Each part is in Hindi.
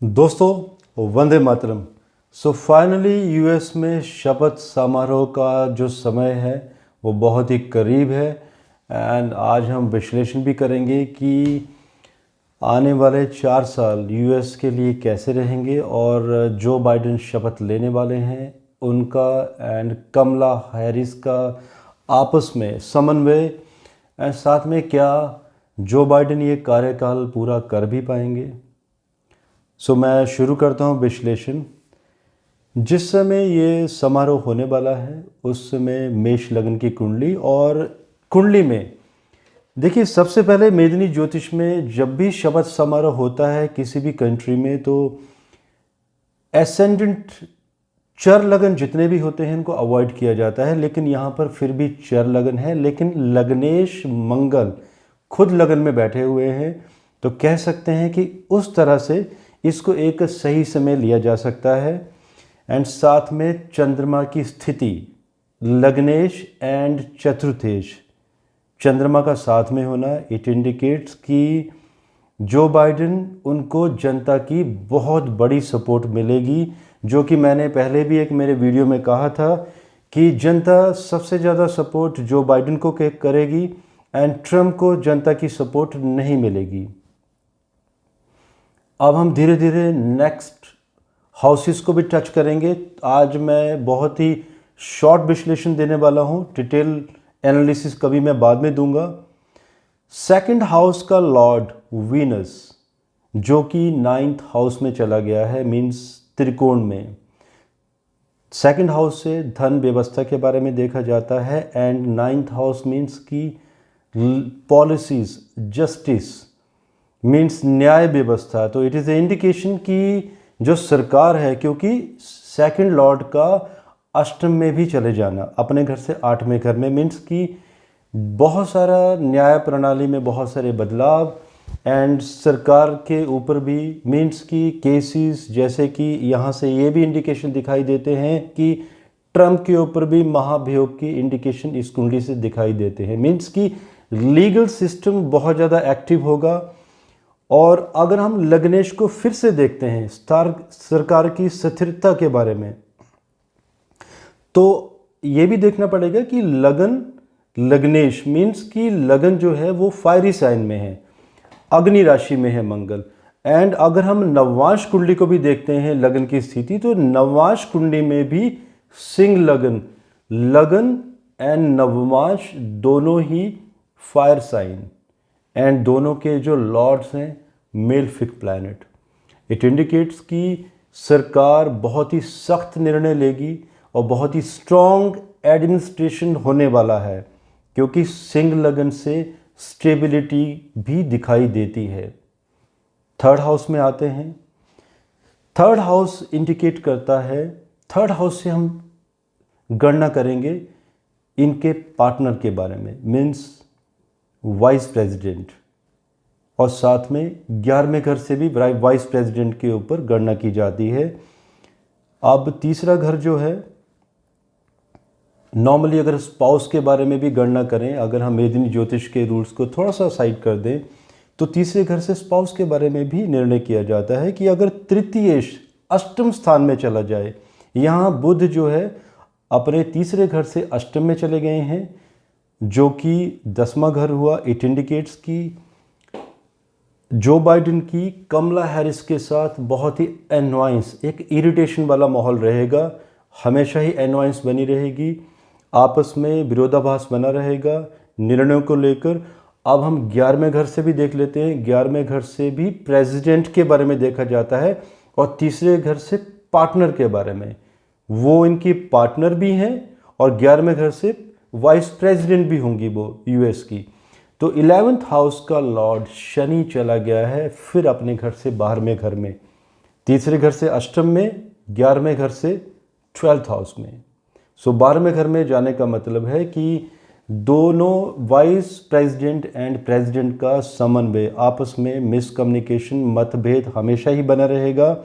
दोस्तों Vande Mataram. So finally US में शपथ समारोह का जो समय है वो बहुत ही करीब है। एंड आज हम विश्लेषण भी करेंगे कि आने वाले 4 साल यूएस के लिए कैसे रहेंगे और जो बाइडेन शपथ लेने वाले हैं उनका एंड कमला हैरिस का आपस में समन्वय एंड साथ में क्या जो बाइडेन ये कार्यकाल पूरा कर भी पाएंगे। सो मैं शुरू करता हूँ विश्लेषण। जिस समय ये समारोह होने वाला है उस समय मेष लग्न की कुंडली और कुंडली में देखिए, सबसे पहले मेदिनी ज्योतिष में जब भी शपथ समारोह होता है किसी भी कंट्री में तो एसेंडेंट चर लगन जितने भी होते हैं इनको अवॉइड किया जाता है, लेकिन यहाँ पर फिर भी चर लगन है, लेकिन लग्नेश मंगल खुद लगन में बैठे हुए हैं। तो कह सकते हैं कि उस तरह से इसको एक सही समय लिया जा सकता है। एंड साथ में चंद्रमा की स्थिति लग्नेश एंड चतुर्थेश चंद्रमा का साथ में होना इट इंडिकेट्स कि जो बाइडेन उनको जनता की बहुत बड़ी सपोर्ट मिलेगी, जो कि मैंने पहले भी एक मेरे वीडियो में कहा था कि जनता सबसे ज़्यादा सपोर्ट जो बाइडेन को करेगी एंड ट्रम्प को जनता की सपोर्ट नहीं मिलेगी। अब हम धीरे धीरे नेक्स्ट हाउसेस को भी टच करेंगे। आज मैं बहुत ही शॉर्ट विश्लेषण देने वाला हूँ, डिटेल एनालिसिस कभी मैं बाद में दूंगा। सेकंड हाउस का लॉर्ड वीनस जो कि 9th हाउस में चला गया है, मींस त्रिकोण में। सेकंड हाउस से धन व्यवस्था के बारे में देखा जाता है एंड 9th हाउस मींस की पॉलिसीज, जस्टिस मीन्स न्याय व्यवस्था। तो इट इज़ ए इंडिकेशन कि जो सरकार है, क्योंकि सेकंड लॉर्ड का अष्टम में भी चले जाना अपने घर से 8वें घर में मीन्स कि बहुत सारा न्याय प्रणाली में बहुत सारे बदलाव एंड सरकार के ऊपर भी मीन्स कि केसेस, जैसे कि यहाँ से ये भी इंडिकेशन दिखाई देते हैं कि ट्रम्प के ऊपर भी महाभियोग की इंडिकेशन इस कुंडली से दिखाई देते हैं। मीन्स कि लीगल सिस्टम बहुत ज़्यादा एक्टिव होगा। और अगर हम लग्नेश को फिर से देखते हैं सरकार की स्थिरता के बारे में, तो ये भी देखना पड़ेगा कि लग्नेश मीन्स कि लगन जो है वो फायरी साइन में है, अग्नि राशि में है मंगल। एंड अगर हम नववांश कुंडली को भी देखते हैं लगन की स्थिति, तो नववांश कुंडली में भी सिंह लगन एंड नववांश दोनों ही फायर साइन एंड दोनों के जो लॉर्ड्स हैं मेल फिक प्लैनेट। इट इंडिकेट्स कि सरकार बहुत ही सख्त निर्णय लेगी और बहुत ही स्ट्रॉन्ग एडमिनिस्ट्रेशन होने वाला है, क्योंकि सिंह लगन से स्टेबिलिटी भी दिखाई देती है। थर्ड हाउस में आते हैं। थर्ड हाउस इंडिकेट करता है, थर्ड हाउस से हम गणना करेंगे इनके पार्टनर के बारे में, मीन्स वाइस प्रेसिडेंट, और साथ में 11वें घर से भी वाइस प्रेसिडेंट के ऊपर गणना की जाती है। अब तीसरा घर जो है, नॉर्मली अगर स्पाउस के बारे में भी गणना करें, अगर हम मेदिनी ज्योतिष के रूल्स को थोड़ा सा साइड कर दें, तो तीसरे घर से स्पाउस के बारे में भी निर्णय किया जाता है कि अगर तृतीयेश अष्टम स्थान में चला जाए, यहाँ बुध जो है अपने तीसरे घर से अष्टम में चले गए हैं, जो कि 10वां घर हुआ। इट इंडिकेट्स कि जो बाइडेन की कमला हैरिस के साथ बहुत ही एनवाइंस, एक इरिटेशन वाला माहौल रहेगा, हमेशा ही एनवाइंस बनी रहेगी, आपस में विरोधाभास बना रहेगा निर्णयों को लेकर। अब हम 11वें घर से भी देख लेते हैं। 11वें घर से भी प्रेसिडेंट के बारे में देखा जाता है और तीसरे घर से पार्टनर के बारे में, वो इनकी पार्टनर भी हैं और 11वें घर से वाइस प्रेसिडेंट भी होंगी वो यूएस की। तो 11th हाउस का लॉर्ड शनि चला गया है फिर अपने घर से 12वें घर में, तीसरे घर से अष्टम में, 11वें घर से 12th हाउस में। सो 12वें घर में जाने का मतलब है कि दोनों वाइस प्रेसिडेंट एंड प्रेसिडेंट का समन्वय, आपस में मिसकम्युनिकेशन, मतभेद हमेशा ही बना रहेगा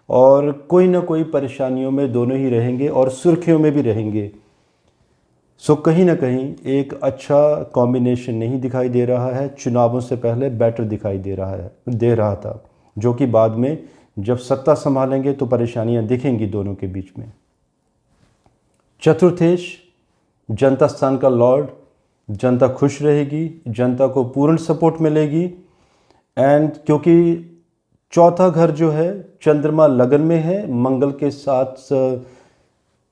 और कोई ना कोई परेशानियों में दोनों ही रहेंगे और सुर्खियों में भी रहेंगे। सो कहीं ना कहीं एक अच्छा कॉम्बिनेशन नहीं दिखाई दे रहा है। चुनावों से पहले बेटर दिखाई दे रहा था, जो कि बाद में जब सत्ता संभालेंगे तो परेशानियां दिखेंगी दोनों के बीच में। चतुर्थेश जनता स्थान का लॉर्ड, जनता खुश रहेगी, जनता को पूर्ण सपोर्ट मिलेगी। एंड क्योंकि चौथा घर जो है चंद्रमा लगन में है, मंगल के साथ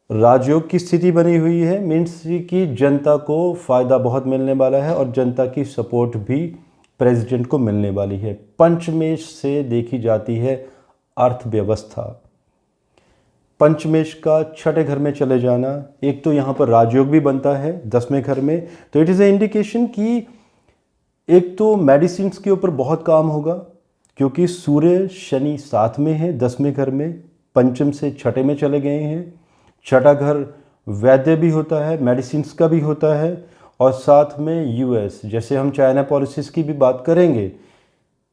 राजयोग की स्थिति बनी हुई है, मीन्स कि जनता को फ़ायदा बहुत मिलने वाला है और जनता की सपोर्ट भी प्रेसिडेंट को मिलने वाली है। पंचमेश से देखी जाती है अर्थव्यवस्था। पंचमेश का छठे घर में चले जाना, एक तो यहाँ पर राजयोग भी बनता है 10वें घर में, तो इट इज़ ए इंडिकेशन कि एक तो मेडिसिन्स के ऊपर बहुत काम होगा, क्योंकि सूर्य शनि साथ में है 10वें घर में, पंचम से छठे में चले गए हैं। छठा घर वैद्य भी होता है, मेडिसिन्स का भी होता है, और साथ में यूएस, जैसे हम चाइना पॉलिसीज़ की भी बात करेंगे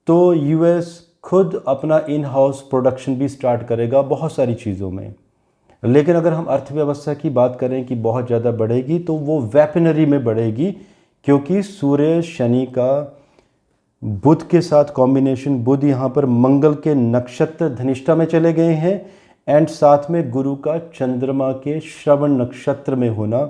तो यूएस खुद अपना इन हाउस प्रोडक्शन भी स्टार्ट करेगा बहुत सारी चीज़ों में। लेकिन अगर हम अर्थव्यवस्था की बात करें कि बहुत ज़्यादा बढ़ेगी, तो वो वेपनरी में बढ़ेगी, क्योंकि सूर्य शनि का बुध के साथ कॉम्बिनेशन, बुध यहाँ पर मंगल के नक्षत्र धनिष्ठा में चले गए हैं, एंड साथ में गुरु का चंद्रमा के श्रवण नक्षत्र में होना,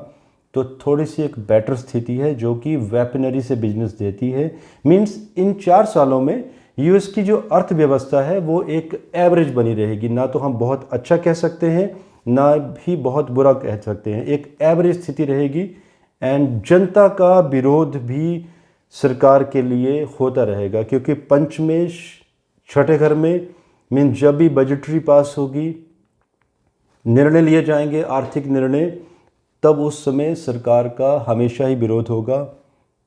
तो थोड़ी सी एक बेटर स्थिति है जो कि वेपनरी से बिजनेस देती है। मीन्स इन 4 सालों में यूएस की जो अर्थव्यवस्था है वो एक एवरेज बनी रहेगी, ना तो हम बहुत अच्छा कह सकते हैं ना भी बहुत बुरा कह सकते हैं, एक एवरेज स्थिति रहेगी। एंड जनता का विरोध भी सरकार के लिए होता रहेगा, क्योंकि पंचमेश छठे घर में, मीन जब भी बजटरी पास होगी, निर्णय लिए जाएंगे आर्थिक निर्णय, तब उस समय सरकार का हमेशा ही विरोध होगा।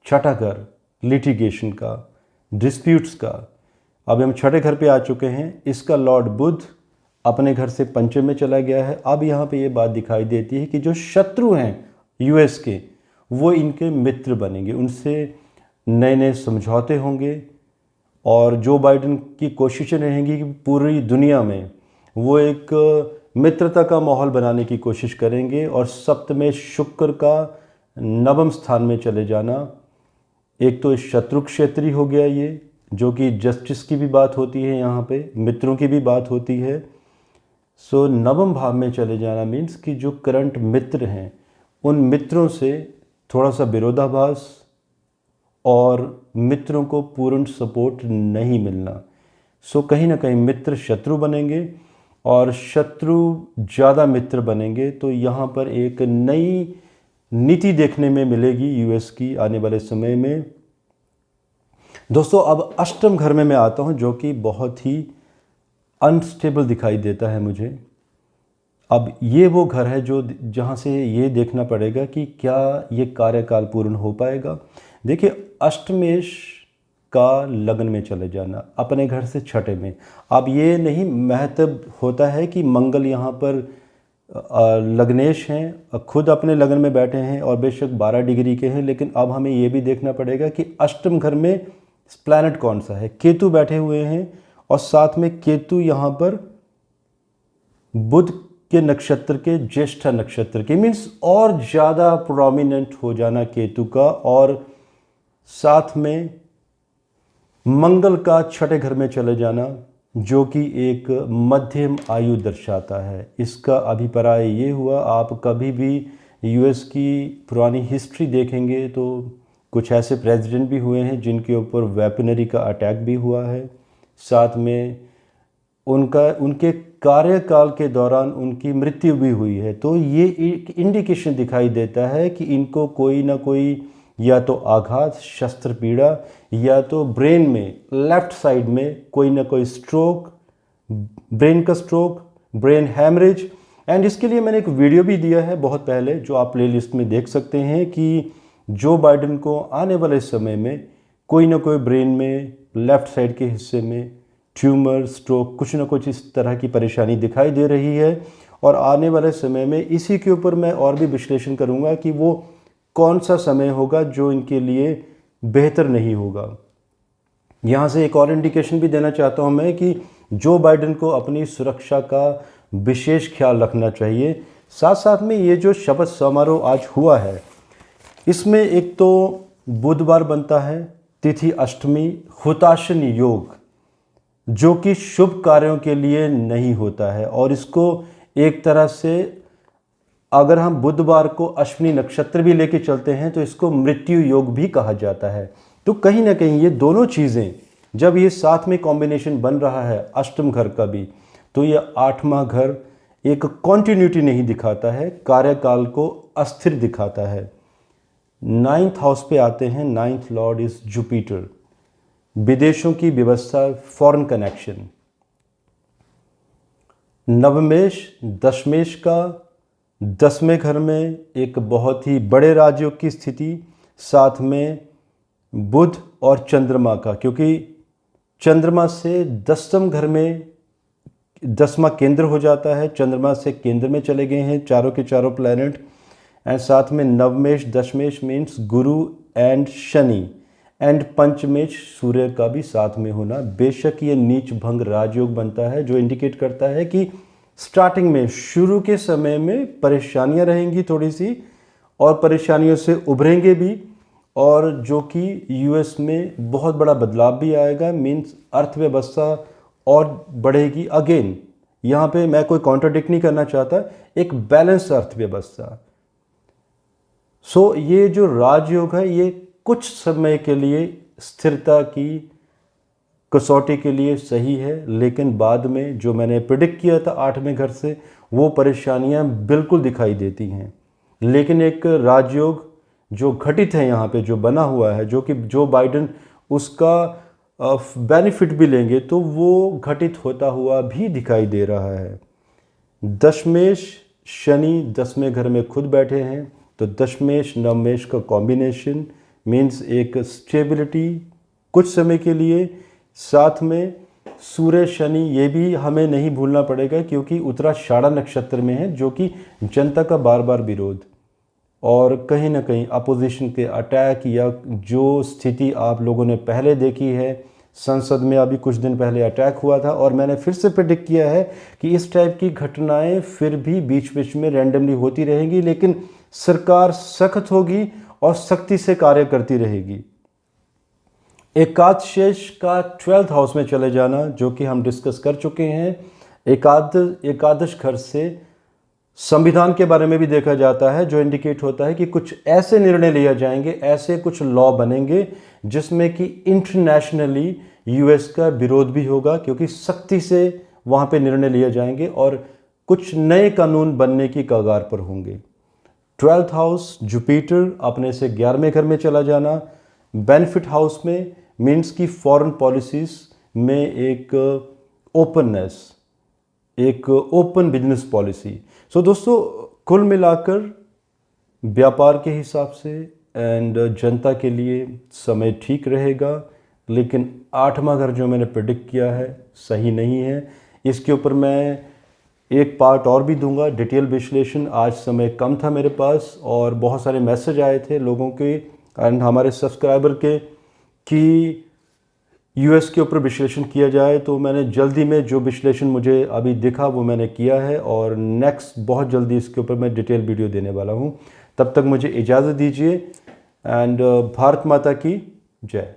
छठा घर लिटिगेशन का, डिस्प्यूट्स का। अब हम छठे घर पे आ चुके हैं, इसका लॉर्ड बुध अपने घर से पंचम में चला गया है। अब यहाँ पे ये बात दिखाई देती है कि जो शत्रु हैं यूएस के, वो इनके मित्र बनेंगे, उनसे नए नए समझौते होंगे, और जो बाइडेन की कोशिशें रहेंगी कि पूरी दुनिया में वो एक मित्रता का माहौल बनाने की कोशिश करेंगे। और सप्तमें शुक्र का नवम स्थान में चले जाना, एक तो शत्रु क्षेत्री हो गया ये, जो कि जस्टिस की भी बात होती है, यहाँ पे मित्रों की भी बात होती है। सो नवम भाव में चले जाना मीन्स कि जो करंट मित्र हैं उन मित्रों से थोड़ा सा विरोधाभास और मित्रों को पूर्ण सपोर्ट नहीं मिलना। सो कहीं ना कहीं मित्र शत्रु बनेंगे और शत्रु ज़्यादा मित्र बनेंगे, तो यहाँ पर एक नई नीति देखने में मिलेगी यूएस की आने वाले समय में। दोस्तों, अब अष्टम घर में मैं आता हूँ, जो कि बहुत ही अनस्टेबल दिखाई देता है मुझे। अब ये वो घर है जो जहाँ से ये देखना पड़ेगा कि क्या ये कार्यकाल पूर्ण हो पाएगा। देखिए, अष्टमेश का लगन में चले जाना, अपने घर से छठे में। अब ये नहीं महत्व होता है कि मंगल यहाँ पर लग्नेश हैं, खुद अपने लगन में बैठे हैं और बेशक 12 डिग्री के हैं, लेकिन अब हमें ये भी देखना पड़ेगा कि अष्टम घर में प्लैनेट कौन सा है। केतु बैठे हुए हैं, और साथ में केतु यहाँ पर बुध के नक्षत्र के, ज्येष्ठा नक्षत्र के, मीन्स और ज़्यादा प्रोमिनेंट हो जाना केतु का। और साथ में मंगल का छठे घर में चले जाना, जो कि एक मध्यम आयु दर्शाता है। इसका अभिप्राय ये हुआ, आप कभी भी यूएस की पुरानी हिस्ट्री देखेंगे तो कुछ ऐसे प्रेसिडेंट भी हुए हैं जिनके ऊपर वेपनरी का अटैक भी हुआ है। साथ में उनके कार्यकाल के दौरान उनकी मृत्यु भी हुई है। तो ये एक इंडिकेशन दिखाई देता है कि इनको कोई ना कोई या तो आघात, शस्त्र पीड़ा, या तो ब्रेन में लेफ्ट साइड में कोई ना कोई स्ट्रोक, ब्रेन का स्ट्रोक, ब्रेन हैमरेज। एंड इसके लिए मैंने एक वीडियो भी दिया है बहुत पहले, जो आप प्लेलिस्ट में देख सकते हैं, कि जो बाइडेन को आने वाले समय में कोई ना कोई ब्रेन में लेफ्ट साइड के हिस्से में ट्यूमर, स्ट्रोक, कुछ ना कुछ इस तरह की परेशानी दिखाई दे रही है। और आने वाले समय में इसी के ऊपर मैं और भी विश्लेषण करूंगा कि वो कौन सा समय होगा जो इनके लिए बेहतर नहीं होगा। यहाँ से एक और इंडिकेशन भी देना चाहता हूँ मैं कि जो बाइडेन को अपनी सुरक्षा का विशेष ख्याल रखना चाहिए। साथ साथ में ये जो शपथ समारोह आज हुआ है, इसमें एक तो बुधवार बनता है, तिथि अष्टमी, हुताशन योग, जो कि शुभ कार्यों के लिए नहीं होता है। और इसको एक तरह से अगर हम बुधवार को अश्विनी नक्षत्र भी लेके चलते हैं तो इसको मृत्यु योग भी कहा जाता है। तो कहीं ना कहीं ये दोनों चीज़ें जब ये साथ में कॉम्बिनेशन बन रहा है अष्टम घर का भी, तो ये आठवां घर एक कॉन्टिन्यूटी नहीं दिखाता है, कार्यकाल को अस्थिर दिखाता है। 9th हाउस पे आते हैं, 9th लॉर्ड इज जुपिटर, विदेशों की व्यवस्था, फॉरेन कनेक्शन। नवमेश दशमेश का 10वें घर में एक बहुत ही बड़े राजयोग की स्थिति, साथ में बुध और चंद्रमा का, क्योंकि चंद्रमा से 10वें घर में 10वां केंद्र हो जाता है, चंद्रमा से केंद्र में चले गए हैं चारों के चारों प्लैनेट। एंड साथ में नवमेश दशमेश means Guru and Shani, and पंचमेश सूर्य का भी साथ में होना। बेशक ये नीच भंग राजयोग बनता है, जो इंडिकेट करता है कि स्टार्टिंग में शुरू के समय में परेशानियां रहेंगी थोड़ी सी, और परेशानियों से उभरेंगे भी, और जो कि यूएस में बहुत बड़ा बदलाव भी आएगा। मीन्स अर्थव्यवस्था और बढ़ेगी। अगेन यहाँ पे मैं कोई कॉन्ट्राडिक्ट नहीं करना चाहता, एक बैलेंस अर्थव्यवस्था। सो ये जो राजयोग है ये कुछ समय के लिए स्थिरता की कसौटी के लिए सही है, लेकिन बाद में जो मैंने प्रिडिक्ट किया था 8वें घर से, वो परेशानियां बिल्कुल दिखाई देती हैं। लेकिन एक राजयोग जो घटित है यहाँ पे, जो बना हुआ है, जो कि जो बाइडेन उसका बेनिफिट भी लेंगे, तो वो घटित होता हुआ भी दिखाई दे रहा है। दशमेश शनि 10वें घर में खुद बैठे हैं, तो दशमेश नवमेश का कॉम्बिनेशन मीन्स एक स्टेबिलिटी कुछ समय के लिए। साथ में सूर्य शनि ये भी हमें नहीं भूलना पड़ेगा, क्योंकि उत्तराषाढ़ा नक्षत्र में है, जो कि जनता का बार बार विरोध और कहीं ना कहीं अपोजिशन के अटैक, या जो स्थिति आप लोगों ने पहले देखी है संसद में, अभी कुछ दिन पहले अटैक हुआ था, और मैंने फिर से प्रेडिक्ट किया है कि इस टाइप की घटनाएं फिर भी बीच बीच में रैंडमली होती रहेंगी, लेकिन सरकार सख्त होगी और सख्ती से कार्य करती रहेगी। एकादशेष का 12th हाउस में चले जाना, जो कि हम डिस्कस कर चुके हैं। एकादश घर से संविधान के बारे में भी देखा जाता है, जो इंडिकेट होता है कि कुछ ऐसे निर्णय लिए जाएंगे, ऐसे कुछ लॉ बनेंगे जिसमें कि इंटरनेशनली यूएस का विरोध भी होगा, क्योंकि सख्ती से वहाँ पे निर्णय लिए जाएंगे और कुछ नए कानून बनने की कगार पर होंगे। 12th हाउस जुपिटर अपने से 11वें घर में चला जाना, बेनिफिट हाउस में मीन्स की फॉरेन पॉलिसीज में एक ओपननेस, एक ओपन बिजनेस पॉलिसी। सो दोस्तों, कुल मिलाकर व्यापार के हिसाब से एंड जनता के लिए समय ठीक रहेगा, लेकिन 8वां घर जो मैंने प्रेडिक्ट किया है सही नहीं है। इसके ऊपर मैं एक पार्ट और भी दूंगा, डिटेल विश्लेषण। आज समय कम था मेरे पास और बहुत सारे मैसेज आए थे लोगों के एंड हमारे सब्सक्राइबर के कि यूएस के ऊपर विश्लेषण किया जाए, तो मैंने जल्दी में जो विश्लेषण मुझे अभी दिखा वो मैंने किया है, और नेक्स्ट बहुत जल्दी इसके ऊपर मैं डिटेल वीडियो देने वाला हूँ। तब तक मुझे इजाज़त दीजिए एंड भारत माता की जय।